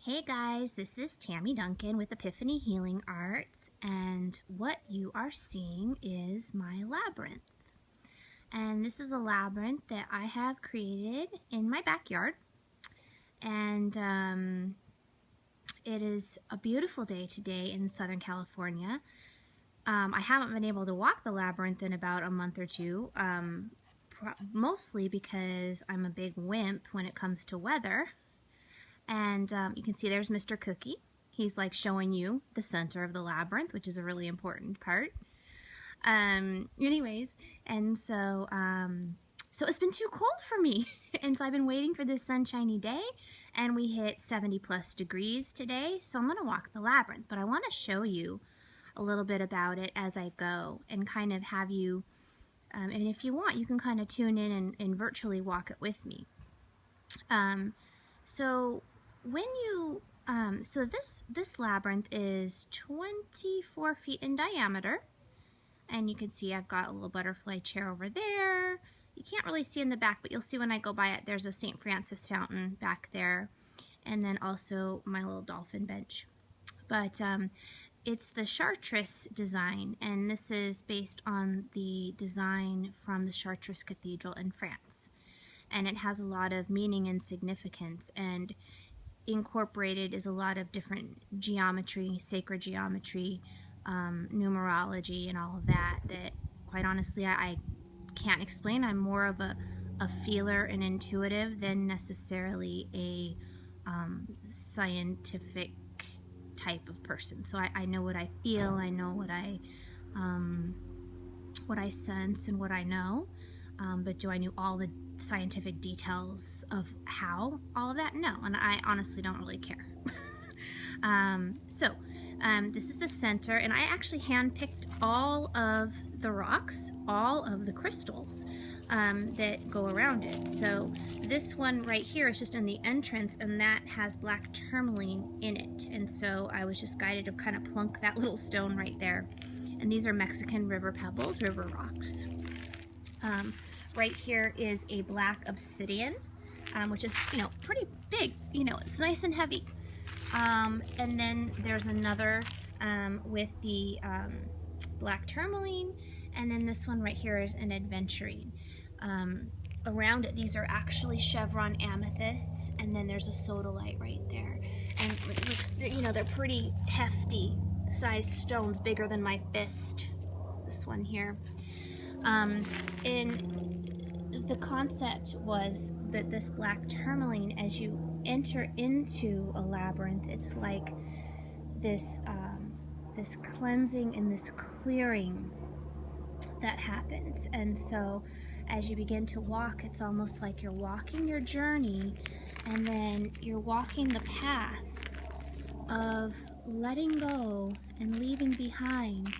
Hey guys, this is Tammy Duncan with Epiphany Healing Arts, and what you are seeing is my labyrinth. And this is a labyrinth that I have created in my backyard, and it is a beautiful day today in Southern California. I haven't been able to walk the labyrinth in about a month or two, mostly because I'm a big wimp when it comes to weather. And you can see there's Mr. Cookie. He's like showing you the center of the labyrinth, which is a really important part. Anyways, and so it's been too cold for me. And so I've been waiting for this sunshiny day, and we hit 70+ degrees today. So I'm gonna walk the labyrinth, but I wanna show you a little bit about it as I go and kind of have you, and if you want, you can kind of tune in and virtually walk it with me. So when you, this labyrinth is 24 feet in diameter, and you can see I've got a little butterfly chair over there. You can't really see in the back, but you'll see when I go by it, there's a St. Francis fountain back there, and then also my little dolphin bench. But it's the Chartreuse Design, and this is based on the design from the Chartreuse Cathedral in France. And it has a lot of meaning and significance, and incorporated is a lot of different geometry, sacred geometry, numerology, and all of that quite honestly I can't explain. I'm more of a feeler and intuitive than necessarily a scientific type of person. So I know what I feel, I know what I sense and what I know, but do I know all the scientific details of how all of that? No, and I honestly don't really care. This is the center, and I actually hand-picked all of the rocks, all of the crystals that go around it. So this one right here is just in the entrance, and that has black tourmaline in it, and so I was just guided to kind of plunk that little stone right there. And these are Mexican river pebbles, river rocks. Right here is a black obsidian, which is, pretty big. It's nice and heavy. And then there's another with the black tourmaline, and then this one right here is an adventurine. Around it, these are actually chevron amethysts, and then there's a sodalite right there. And it looks, they're pretty hefty sized stones, bigger than my fist. This one here. And the concept was that this black tourmaline, as you enter into a labyrinth, it's like this this cleansing and this clearing that happens. And so as you begin to walk, it's almost like you're walking your journey, and then you're walking the path of letting go and leaving behind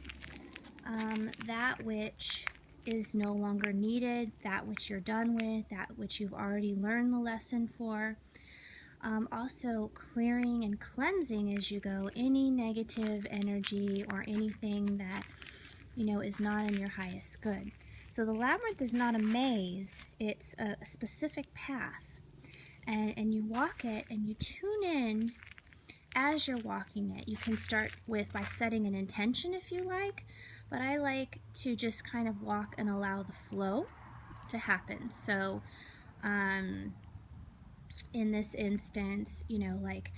that which is no longer needed, that which you're done with, that which you've already learned the lesson for. Also clearing and cleansing as you go any negative energy or anything that is not in your highest good. So the labyrinth is not a maze, it's a specific path, and you walk it and you tune in as you're walking it. You can start by setting an intention if you like, but I like to just kind of walk and allow the flow to happen. So in this instance, like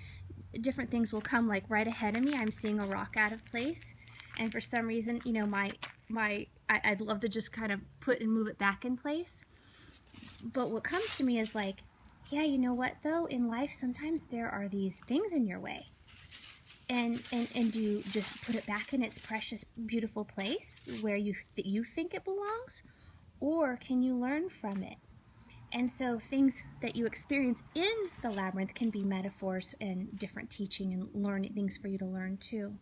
different things will come like right ahead of me. I'm seeing a rock out of place, and for some reason, I'd love to just kind of put and move it back in place. But what comes to me is like, yeah, you know what though? In life, sometimes there are these things in your way. And do you just put it back in its precious, beautiful place where you think it belongs? Or can you learn from it? And so things that you experience in the labyrinth can be metaphors and different teaching and learning things for you to learn too.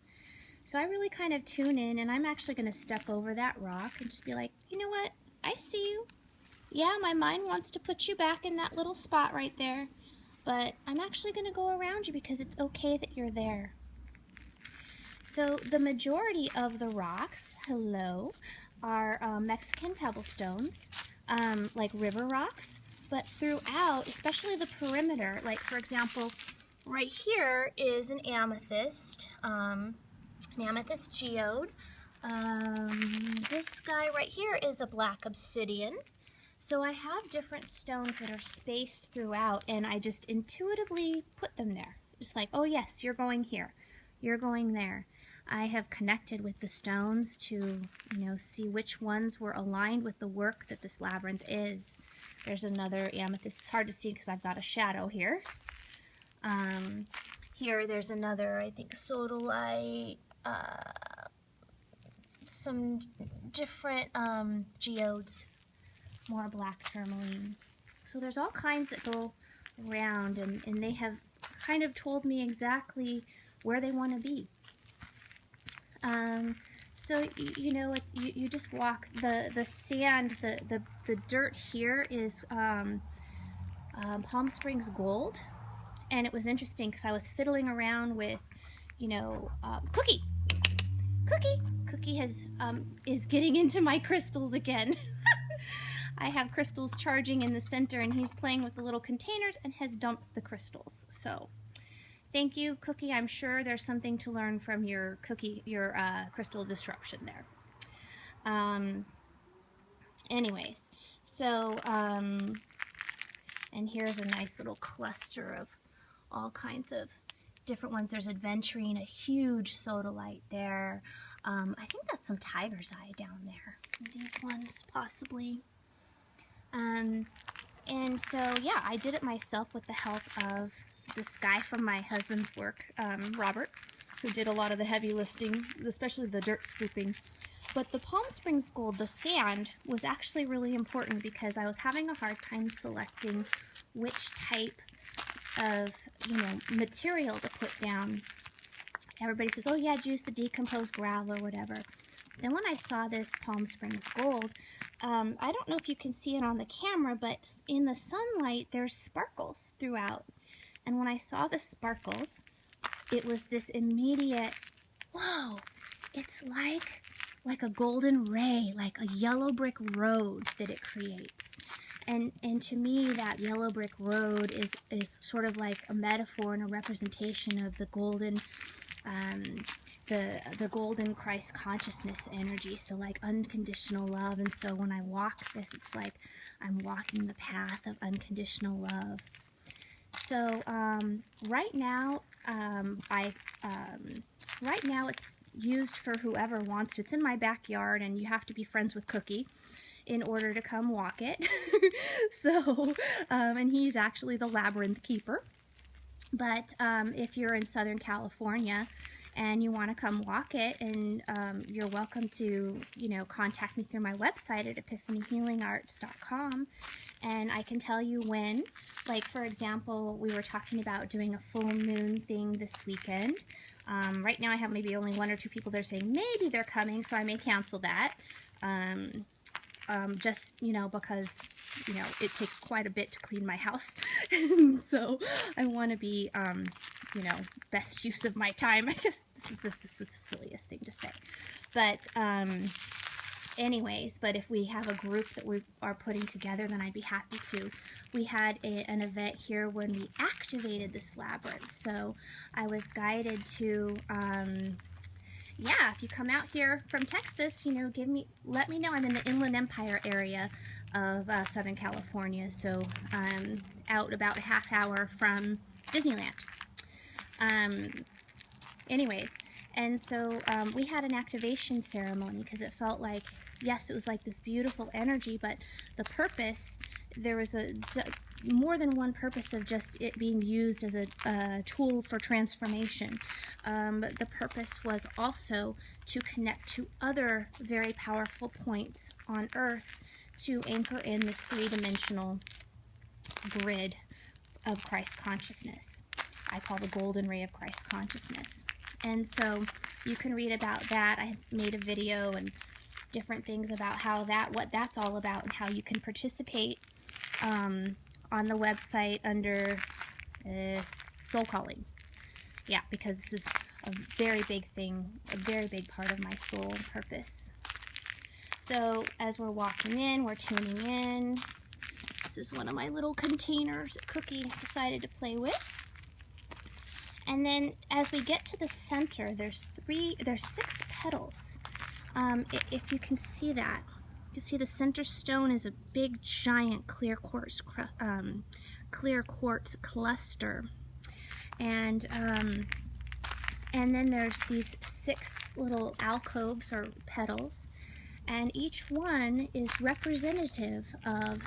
So I really kind of tune in, and I'm actually going to step over that rock and just be like, you know what? I see you. Yeah, my mind wants to put you back in that little spot right there, but I'm actually going to go around you because it's okay that you're there. So the majority of the rocks, are Mexican pebble stones, like river rocks, but throughout, especially the perimeter, like for example, right here is an amethyst geode. This guy right here is a black obsidian. So I have different stones that are spaced throughout, and I just intuitively put them there. Just like, oh yes, you're going here, you're going there. I have connected with the stones to, you know, see which ones were aligned with the work that this labyrinth is. There's another amethyst. It's hard to see because I've got a shadow here. Here there's another, I think, sodalite, some different geodes. More black tourmaline. So there's all kinds that go around, and they have kind of told me exactly where they want to be. So you know, you just walk the sand, the dirt here is Palm Springs gold, and it was interesting because I was fiddling around with, you know, Cookie has is getting into my crystals again. I have crystals charging in the center, and he's playing with the little containers and has dumped the crystals. So thank you, Cookie. I'm sure there's something to learn from your crystal disruption there. Anyways, so and here's a nice little cluster of all kinds of different ones. There's aventurine, a huge sodalite there. I think that's some tiger's eye down there. These ones possibly. And so, yeah, I did it myself with the help of this guy from my husband's work, Robert, who did a lot of the heavy lifting, especially the dirt scooping. But the Palm Springs gold, the sand, was actually really important because I was having a hard time selecting which type of, you know, material to put down. Everybody says, oh yeah, use the decomposed gravel or whatever. Then when I saw this Palm Springs gold, I don't know if you can see it on the camera, but in the sunlight, there's sparkles throughout. And when I saw the sparkles, it was this immediate, whoa, it's like a golden ray, like a yellow brick road that it creates. And to me, that yellow brick road is sort of like a metaphor and a representation of the golden, the golden Christ consciousness energy, so like unconditional love. And so when I walk this, it's like I'm walking the path of unconditional love. So right now it's used for whoever wants to. It's in my backyard, and you have to be friends with Cookie in order to come walk it. So and he's actually the Labyrinth keeper. But if you're in Southern California and you want to come walk it, and you're welcome to, you know, contact me through my website at epiphanyhealingarts.com, and I can tell you when. Like, for example, we were talking about doing a full moon thing this weekend. Right now I have maybe only 1 or 2 people that are saying maybe they're coming, so I may cancel that. Just, you know, because, you know, it takes quite a bit to clean my house. So I want to be, you know, best use of my time. I guess this is the silliest thing to say. But anyways, but if we have a group that we are putting together, then I'd be happy to. We had an event here when we activated this labyrinth. So I was guided to... yeah, if you come out here from Texas, you know, let me know. I'm in the Inland Empire area of Southern California, so out about a half hour from Disneyland. Anyways, and so we had an activation ceremony because it felt like, yes, it was like this beautiful energy, but the purpose, there was more than one purpose of just it being used as a tool for transformation. But the purpose was also to connect to other very powerful points on Earth to anchor in this 3-dimensional grid of Christ consciousness. I call the golden ray of Christ consciousness. And so you can read about that. I made a video and different things about how what that's all about, and how you can participate on the website under soul calling. Yeah, because this is a very big thing, a very big part of my soul purpose. So as we're walking in, we're tuning in. This is one of my little containers that Cookie decided to play with. And then as we get to the center, there's 6 petals. If you can see that, you can see the center stone is a big, giant clear quartz cluster, and then there's these 6 little alcoves or petals, and each one is representative of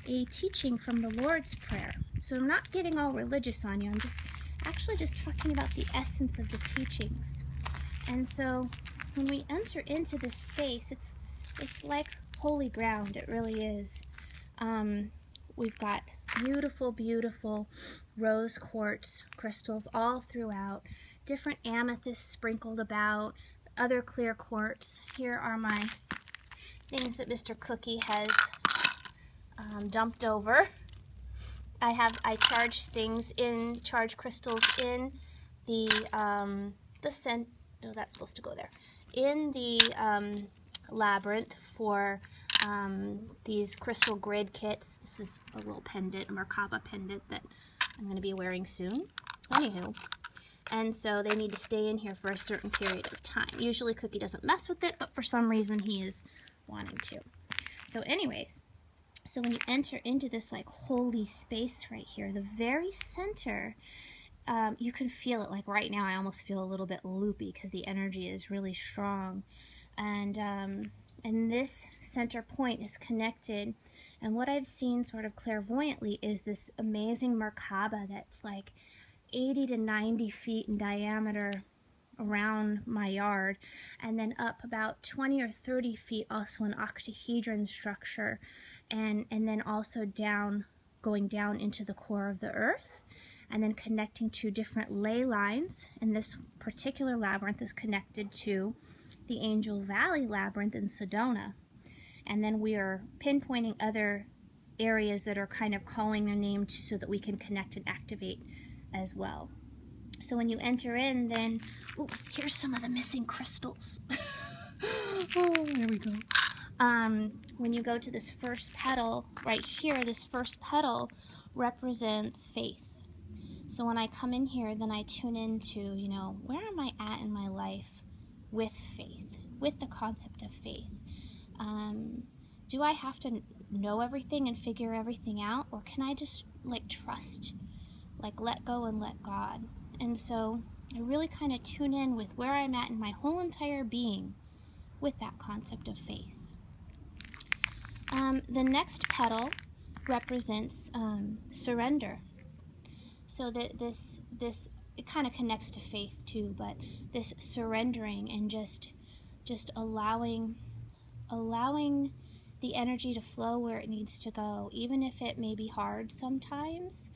a teaching from the Lord's Prayer. So I'm not getting all religious on you. I'm actually just talking about the essence of the teachings. And so when we enter into this space, it's like holy ground. It really is. We've got beautiful, beautiful rose quartz crystals all throughout, different amethysts sprinkled about, other clear quartz. Here are my things that Mr. Cookie has dumped over. I charge crystals in the that's supposed to go there, in the Labyrinth for these crystal grid kits. This is a little pendant, a Merkaba pendant that I'm going to be wearing soon. Anywho, and so they need to stay in here for a certain period of time. Usually Cookie doesn't mess with it, but for some reason he is wanting to. So anyways, so when you enter into this like holy space right here, the very center, you can feel it. Like right now I almost feel a little bit loopy because the energy is really strong. And this center point is connected, and what I've seen sort of clairvoyantly is this amazing Merkaba that's like 80 to 90 feet in diameter around my yard, and then up about 20 or 30 feet also an octahedron structure, and then also going down into the core of the earth, and then connecting to different ley lines. And this particular labyrinth is connected to the Angel Valley Labyrinth in Sedona. And then we are pinpointing other areas that are kind of calling their name so that we can connect and activate as well. So when you enter in, then, oops, here's some of the missing crystals. Oh, there we go. When you go to this first petal, right here, this first petal represents faith. So when I come in here, then I tune into, you know, where am I at in my life with faith, with the concept of faith? Do I have to know everything and figure everything out, or can I just like trust, like let go and let God? And so I really kind of tune in with where I'm at in my whole entire being with that concept of faith. The next petal represents surrender. So that this it kind of connects to faith too, but this surrendering and just allowing the energy to flow where it needs to go, even if it may be hard sometimes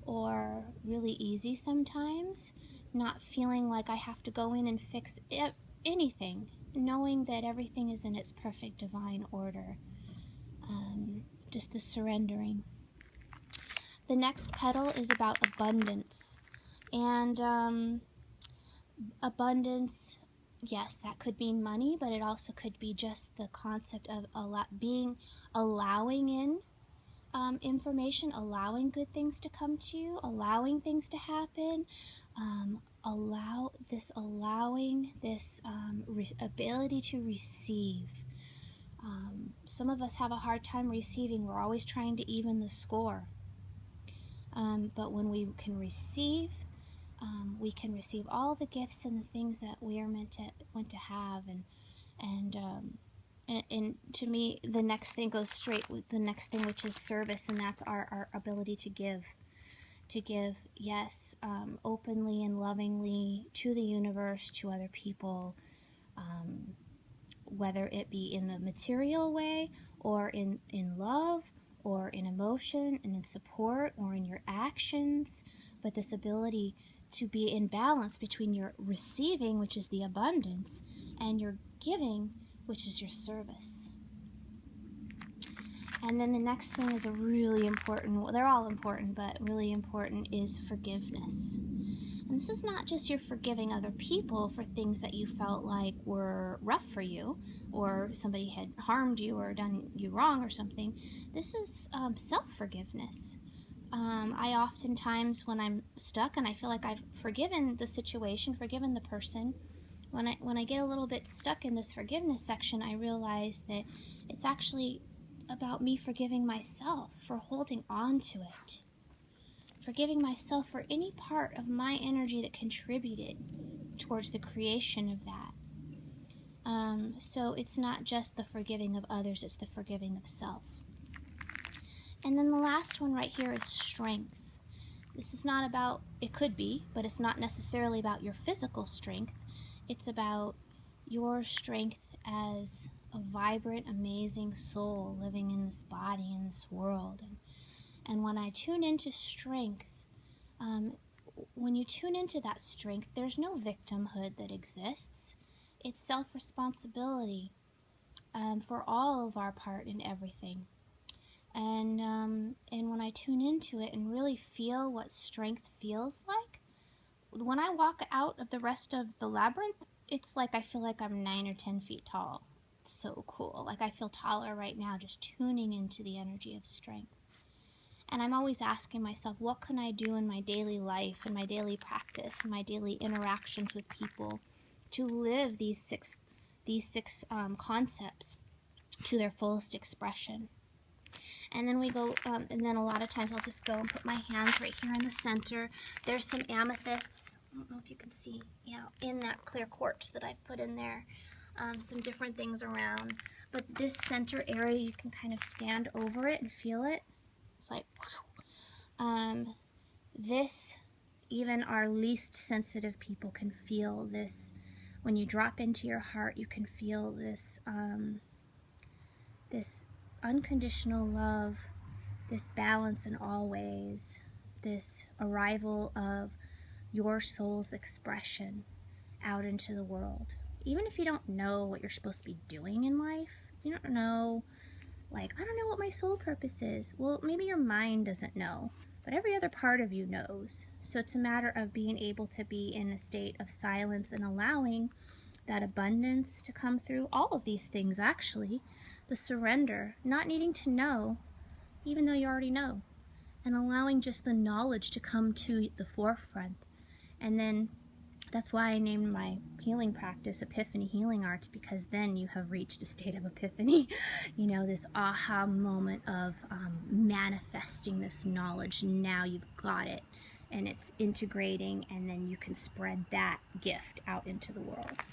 or really easy sometimes. Not feeling like I have to go in and fix anything, knowing that everything is in its perfect divine order. Just the surrendering. The next petal is about abundance. And abundance, yes, that could mean money, but it also could be just the concept of allowing in information, allowing good things to come to you, allowing things to happen, allowing this ability to receive. Some of us have a hard time receiving. We're always trying to even the score. But when we can receive all the gifts and the things that we are meant to have, and to me, the next thing goes straight with the next thing, which is service, and that's our ability to give, yes, openly and lovingly to the universe, to other people, whether it be in the material way, or in love, or in emotion, and in support, or in your actions. But this ability to be in balance between your receiving, which is the abundance, and your giving, which is your service. And then the next thing is a really important, well, they're all important, but really important is forgiveness. And this is not just you're forgiving other people for things that you felt like were rough for you, or somebody had harmed you or done you wrong or something. This is self-forgiveness. I oftentimes, when I'm stuck and I feel like I've forgiven the situation, forgiven the person, when I get a little bit stuck in this forgiveness section, I realize that it's actually about me forgiving myself for holding on to it. Forgiving myself for any part of my energy that contributed towards the creation of that. So it's not just the forgiving of others, it's the forgiving of self. And then the last one right here is strength. This is not about, it could be, but it's not necessarily about your physical strength. It's about your strength as a vibrant, amazing soul living in this body, in this world. And when I tune into strength, when you tune into that strength, there's no victimhood that exists. It's self-responsibility for all of our part in everything. And when I tune into it and really feel what strength feels like, when I walk out of the rest of the labyrinth, it's like I feel like I'm 9 or 10 feet tall. It's so cool. Like I feel taller right now just tuning into the energy of strength. And I'm always asking myself, what can I do in my daily life, in my daily practice, in my daily interactions with people to live these six concepts to their fullest expression? And then we go, and then a lot of times I'll just go and put my hands right here in the center. There's some amethysts, I don't know if you can see, yeah, in that clear quartz that I've put in there. Some different things around. But this center area, you can kind of stand over it and feel it. It's like, wow. This, even our least sensitive people can feel this. When you drop into your heart, you can feel this, this unconditional love, this balance in all ways, this arrival of your soul's expression out into the world. Even if you don't know what you're supposed to be doing in life, you don't know, like, I don't know what my soul purpose is. Well, maybe your mind doesn't know, but every other part of you knows. So it's a matter of being able to be in a state of silence and allowing that abundance to come through. All of these things, actually. The surrender, not needing to know, even though you already know, and allowing just the knowledge to come to the forefront. And then that's why I named my healing practice Epiphany Healing Arts, because then you have reached a state of epiphany, you know, this aha moment of manifesting this knowledge. Now you've got it, and it's integrating, and then you can spread that gift out into the world.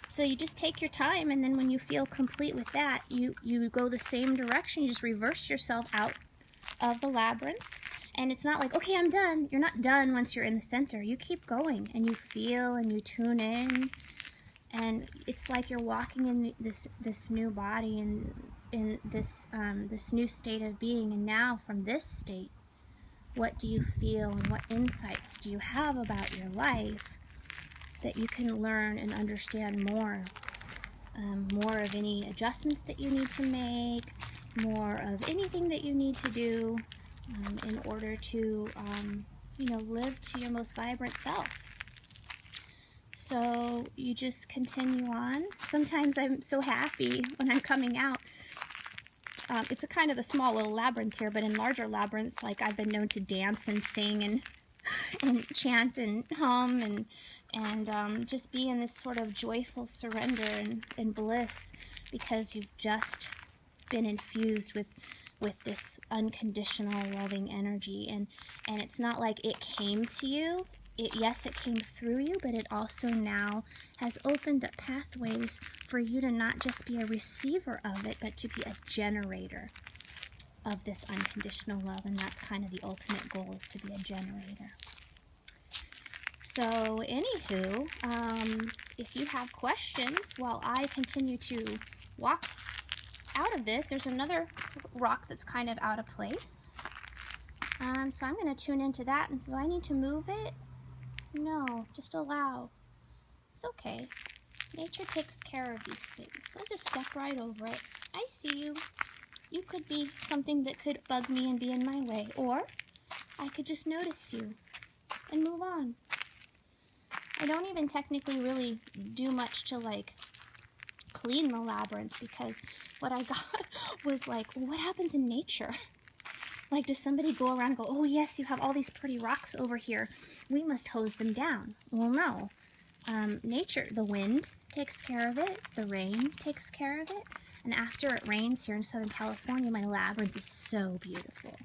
So you just take your time, and then when you feel complete with that, you go the same direction. You just reverse yourself out of the labyrinth. And it's not like, okay, I'm done. You're not done once you're in the center. You keep going, and you feel, and you tune in. And it's like you're walking in this new body, and in this new state of being. And now from this state, what do you feel, and what insights do you have about your life that you can learn and understand more? More of any adjustments that you need to make, more of anything that you need to do in order to, you know, live to your most vibrant self. So you just continue on. Sometimes I'm so happy when I'm coming out. It's a kind of a small little labyrinth here, but in larger labyrinths, like, I've been known to dance and sing and chant and hum and just be in this sort of joyful surrender and bliss, because you've just been infused with this unconditional loving energy. And it's not like it came to you. Yes, it came through you, but it also now has opened up pathways for you to not just be a receiver of it, but to be a generator of this unconditional love. And that's kind of the ultimate goal, is to be a generator. So anywho, if you have questions while I continue to walk out of this, there's another rock that's kind of out of place. So I'm going to tune into that. And so I need to move it? No, just allow. It's okay. Nature takes care of these things. I'll just step right over it. I see you. You could be something that could bug me and be in my way. Or I could just notice you and move on. I don't even technically really do much to, like, clean the labyrinth, because what I got was like, well, what happens in nature? Like, does somebody go around and go, oh yes, you have all these pretty rocks over here, we must hose them down? Well, no. Nature, the wind takes care of it, the rain takes care of it, and after it rains here in Southern California, my labyrinth is so beautiful.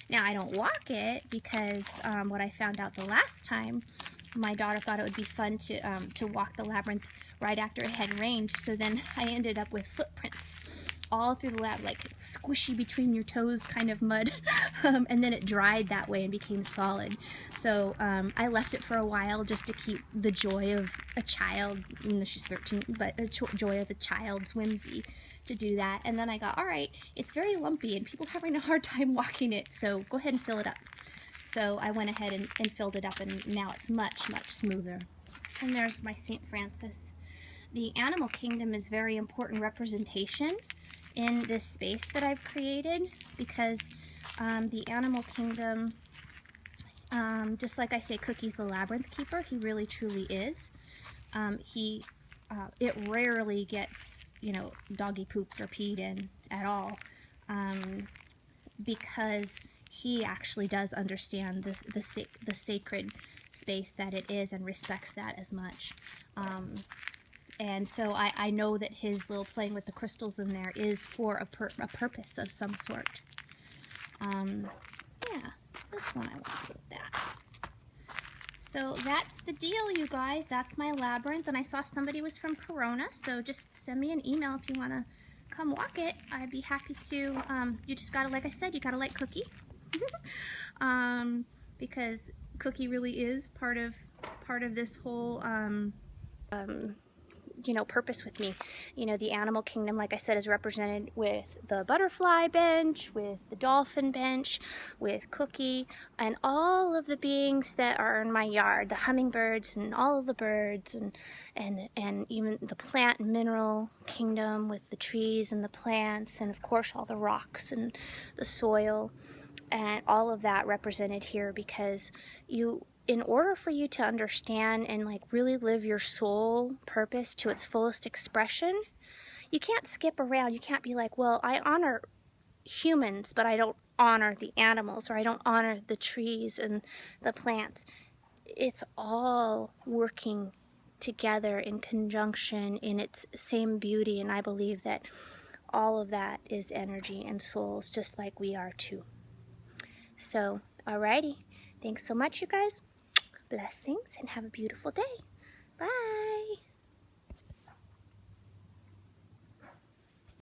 Now, I don't walk it because what I found out the last time, my daughter thought it would be fun to walk the labyrinth right after it had rained, so then I ended up with footprints all through the lab, like squishy between your toes kind of mud, and then it dried that way and became solid. So I left it for a while just to keep the joy of a child, she's 13, but the joy of a child's whimsy to do that. And then I got, all right, it's very lumpy and people are having a hard time walking it, so go ahead and fill it up. So I went ahead and filled it up, and now it's much, much smoother. And there's my St. Francis. The animal kingdom is very important representation in this space that I've created, because the animal kingdom, just like I say, Cookie's the labyrinth keeper, he really truly is. It rarely gets, you know, doggy pooped or peed in at all, because he actually does understand the sacred space that it is and respects that as much. And so I know that his little playing with the crystals in there is for a purpose of some sort. Yeah, this one I want to put that. So that's the deal, you guys. That's my labyrinth. And I saw somebody was from Corona, so just send me an email if you want to come walk it. I'd be happy to. You just gotta, like I said, you gotta like Cookie. Because Cookie really is part of this whole you know, purpose with me. You know, the animal kingdom, like I said, is represented with the butterfly bench, with the dolphin bench, with Cookie, and all of the beings that are in my yard, the hummingbirds and all of the birds, and even the plant and mineral kingdom with the trees and the plants, and of course all the rocks and the soil, and all of that represented here, because in order for you to understand and like really live your soul purpose to its fullest expression, you can't skip around. You can't be like, well, I honor humans, but I don't honor the animals, or I don't honor the trees and the plants. It's all working together in conjunction in its same beauty, and I believe that all of that is energy and souls, just like we are too. So, alrighty. Thanks so much, you guys. Blessings, and have a beautiful day. Bye.